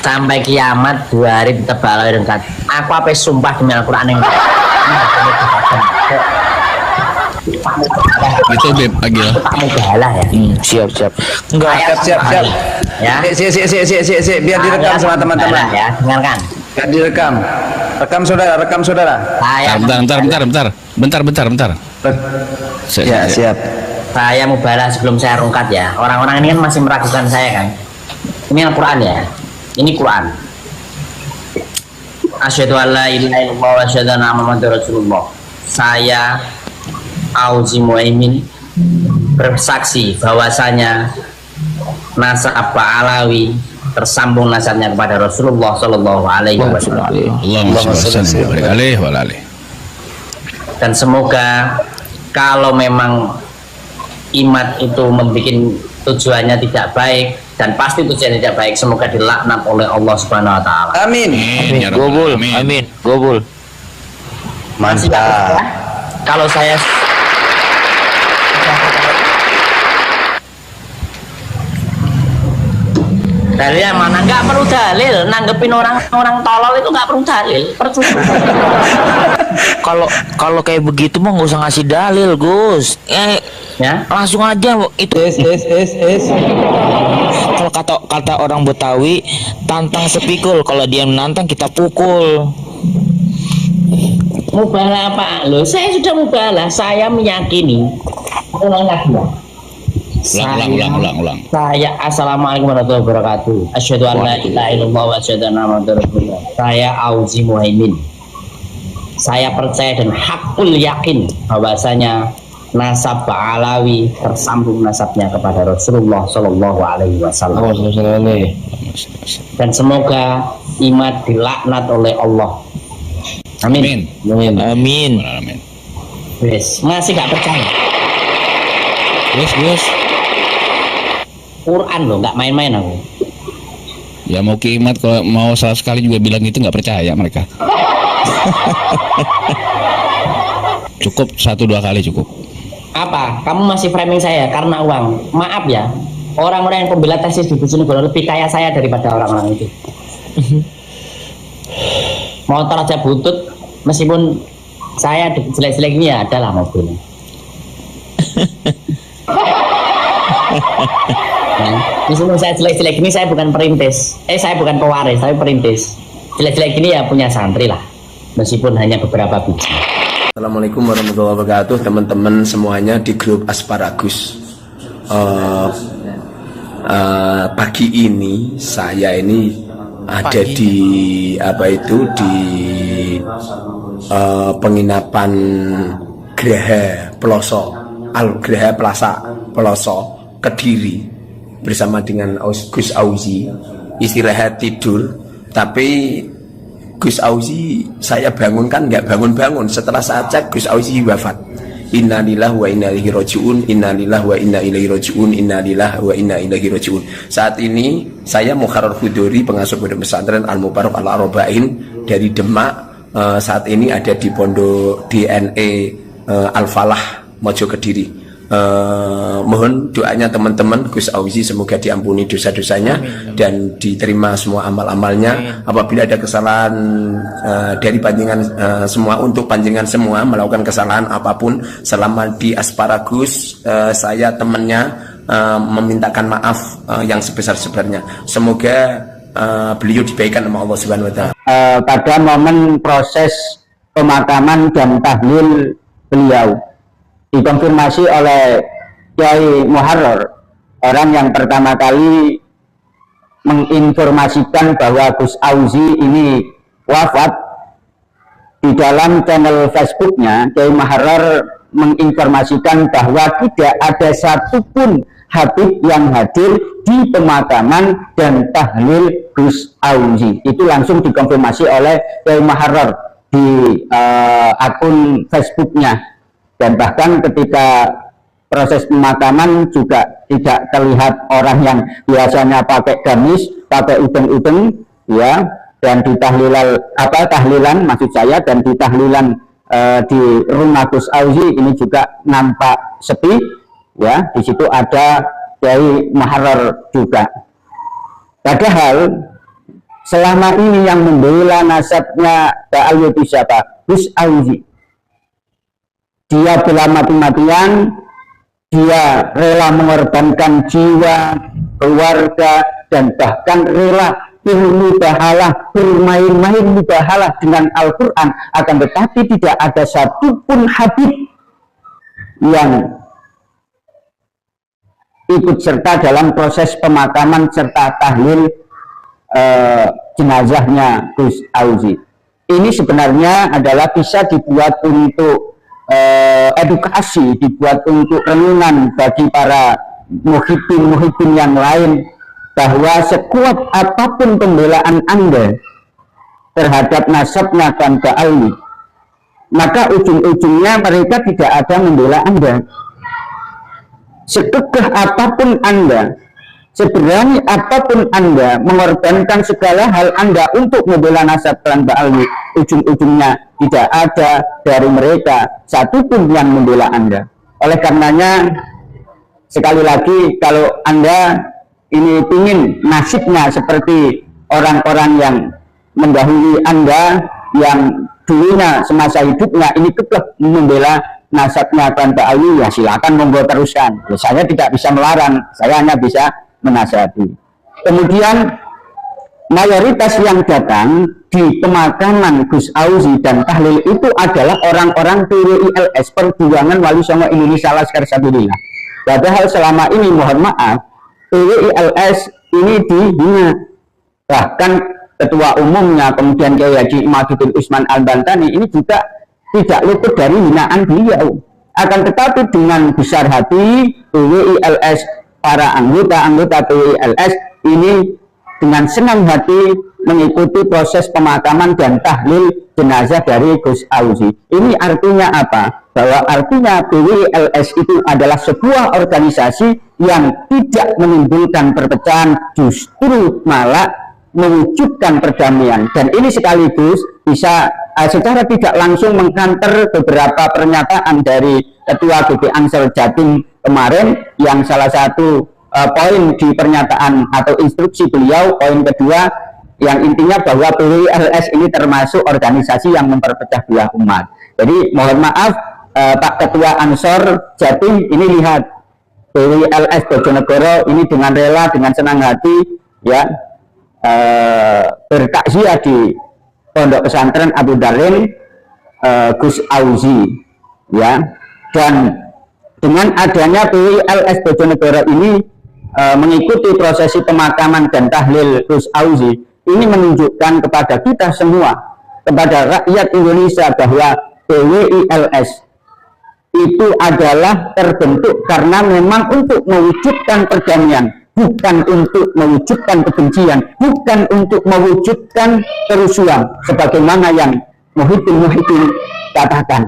sampai kiamat 2 hari tetap balai dekat. Aku apa sumpah demi Al-Quran yang Gitu Beb Agil. tak mau galah ya. Siap. Enggak. Siap. Ya. Si, biar direkam sama teman-teman. Ya, dengarkan. Biar direkam. Rekam saudara. Bentar. Ya, siap. Saya mau balas sebelum saya rungkat ya. Orang-orang ini kan masih meragukan saya kan. Ini Al-Quran ya. Ini Quran. Asyhadu an la ilaha illallah wa asyhadu anna Muhammadar Rasulullah. Saya Auzi Muaimin bersaksi bahwasanya nasab Alawi tersambung nasabnya kepada Rasulullah Shallallahu Alaihi Wasallam. Allahumma shalli alaihi. Dan semoga kalau memang imat itu membuat tujuannya tidak baik dan pasti tujuannya tidak baik, semoga dilaknat oleh Allah Subhanahu Wa Taala. Amin. Gobul. Amin. Gobul. Mantap. Kalau saya dalilnya mana? Nggak perlu dalil. Nanggepin orang tolol itu nggak perlu dalil. Percuma. Kalau kayak begitu mah nggak usah ngasih dalil, Gus. Ya. Langsung aja itu. Kalau kata orang Betawi, tantang sepikul. Kalau dia menantang kita pukul. Mubalah apa? Loh, saya sudah mubalah. Saya meyakini. Ulang lagi ya. Ulang. Saya assalamualaikum warahmatullahi wabarakatuh. Asyhadu an la ilaha illallah wa asyhadu anna Muhammadar Rasulullah. Saya Auzi Muaimin. Saya percaya dan hakul yakin bahwasanya nasab Alawi tersambung nasabnya kepada Rasulullah Shallallahu Alaihi Wasallam. Dan semoga imat dilaknat oleh Allah. Amin. Wes, masih gak percaya. Wes. Quran loh, nggak main-main aku. Ya mau kiamat kalau mau salah sekali juga bilang itu nggak percaya mereka. Cukup 1-2 kali cukup. Apa? Kamu masih framing saya karena uang? Maaf ya, orang-orang yang pembela tesis di Bojonegoro lebih kaya saya daripada orang-orang itu. Motor aja butut, meskipun saya jelek-jelek ini ya adalah mobilnya. Meskipun saya jelek-jelek ini, saya bukan perintis. Saya bukan pewaris, tapi perintis. Jelek-jelek ini ya punya santri lah, meskipun hanya beberapa biji. Assalamualaikum warahmatullahi wabarakatuh, teman-teman semuanya di grup Asparagus. Pagi ini saya ini ada di penginapan Graha Plaza Peloso Kediri bersama dengan Gus Auzi, istirahat tidur, tapi Gus Auzi saya bangunkan nggak bangun-bangun. Setelah saya cek, Gus Auzi wafat. Innalillahi wa inna ilaihi rajiun, innalillahi wa inna ilaihi rajiun, innalillahi wa inna ilaihi rajiun. Saat ini saya Mukharrar Hudori, pengasuh pondok pesantren Al Mubarak Al Arbain dari Demak. Saat ini ada di pondok DNE Al Falah Mojo Kediri. Mohon doanya teman-teman Gus Auzi, semoga diampuni dosa-dosanya dan diterima semua amal-amalnya. Apabila ada kesalahan dari panjenengan semua, untuk panjenengan semua melakukan kesalahan apapun selama di Asparagus, saya temannya memintakan maaf yang sebesar-besarnya. Semoga beliau dibaikan sama Allah Subhanahu wa Ta'ala. Pada momen proses pemakaman dan tahlil beliau dikonfirmasi oleh Kiai Muharrar, orang yang pertama kali menginformasikan bahwa Gus Auzi ini wafat. Di dalam channel Facebooknya, Kiai Muharrar menginformasikan bahwa tidak ada satupun Habib yang hadir di pemakaman dan tahlil Gus Auzi. Itu langsung dikonfirmasi oleh Kiai Muharrar di akun Facebooknya. Dan bahkan ketika proses pemakaman juga tidak terlihat orang yang biasanya pakai gamis, pakai udeng-udeng, ya. Dan di tahlilan maksud saya, dan di tahlilan di rumah Gus Auzi ini juga nampak sepi, ya. Di situ ada Kiai Muharrar juga. Padahal selama ini yang membela nasabnya Ba'al itu siapa? Gus Auzi. Dia bela mati-matian, dia rela mengorbankan jiwa, keluarga, dan bahkan rela bermubahalah, bermain-main mubahalah dengan Al-Quran. Akan tetapi tidak ada satupun Habib yang ikut serta dalam proses pemakaman serta tahlil jenazahnya Gus Auzi. Ini sebenarnya adalah bisa dibuat untuk edukasi, dibuat untuk renungan bagi para muhibbin yang lain, bahwa sekuat apapun pembelaan Anda terhadap nasabnya Khan Ba'ali, maka ujung-ujungnya mereka tidak ada membela Anda. Sekegah apapun Anda, seberani apapun Anda mengorbankan segala hal Anda untuk membela nasab Khan Ba'ali, ujung-ujungnya tidak ada dari mereka satupun yang membela Anda. Oleh karenanya, sekali lagi, kalau Anda ini ingin nasibnya seperti orang-orang yang mendahului Anda, yang dulunya semasa hidupnya ini kekeh membela nasabnya Khan Ba'ali, ya silakan monggo teruskan. Ya, saya tidak bisa melarang, saya hanya bisa menasihati. Kemudian mayoritas yang datang di pemakaman Gus Auzi dan tahlil itu adalah orang-orang PWILS, Perjuangan Wali Songo Indonesia Laskar Sabilillah. Padahal selama ini, mohon maaf, PWILS ini dihina. Bahkan ketua umumnya, kemudian Kiai Haji Maduddin Usman Al-Bantani ini juga tidak luput dari hinaan beliau. Akan tetapi dengan besar hati PWILS, para anggota PWILS ini dengan senang hati mengikuti proses pemakaman dan tahlil jenazah dari Gus Auzi. Ini artinya apa? Bahwa artinya PWILS itu adalah sebuah organisasi yang tidak menimbulkan perpecahan, justru malah mewujudkan perdamaian. Dan ini sekaligus bisa secara tidak langsung mengkanter beberapa pernyataan dari Ketua BP Ansor Jatim kemarin, yang salah satu poin di pernyataan atau instruksi beliau, poin kedua, yang intinya bahwa PWILS ini termasuk organisasi yang memperpecah belah umat. Jadi mohon maaf, Pak Ketua Ansor Jatim ini, lihat PWILS Bojonegoro ini dengan rela, dengan senang hati ya bertakziah di Pondok Pesantren Abu Darlin Gus Auzi ya. Dan dengan adanya PWILS Bojonegoro ini mengikuti prosesi pemakaman dan tahlil Gus Auzi, ini menunjukkan kepada kita semua, kepada rakyat Indonesia, bahwa PWILS itu adalah terbentuk karena memang untuk mewujudkan perdamaian, bukan untuk mewujudkan kebencian, bukan untuk mewujudkan kerusuhan sebagaimana yang Muhyiddin katakan.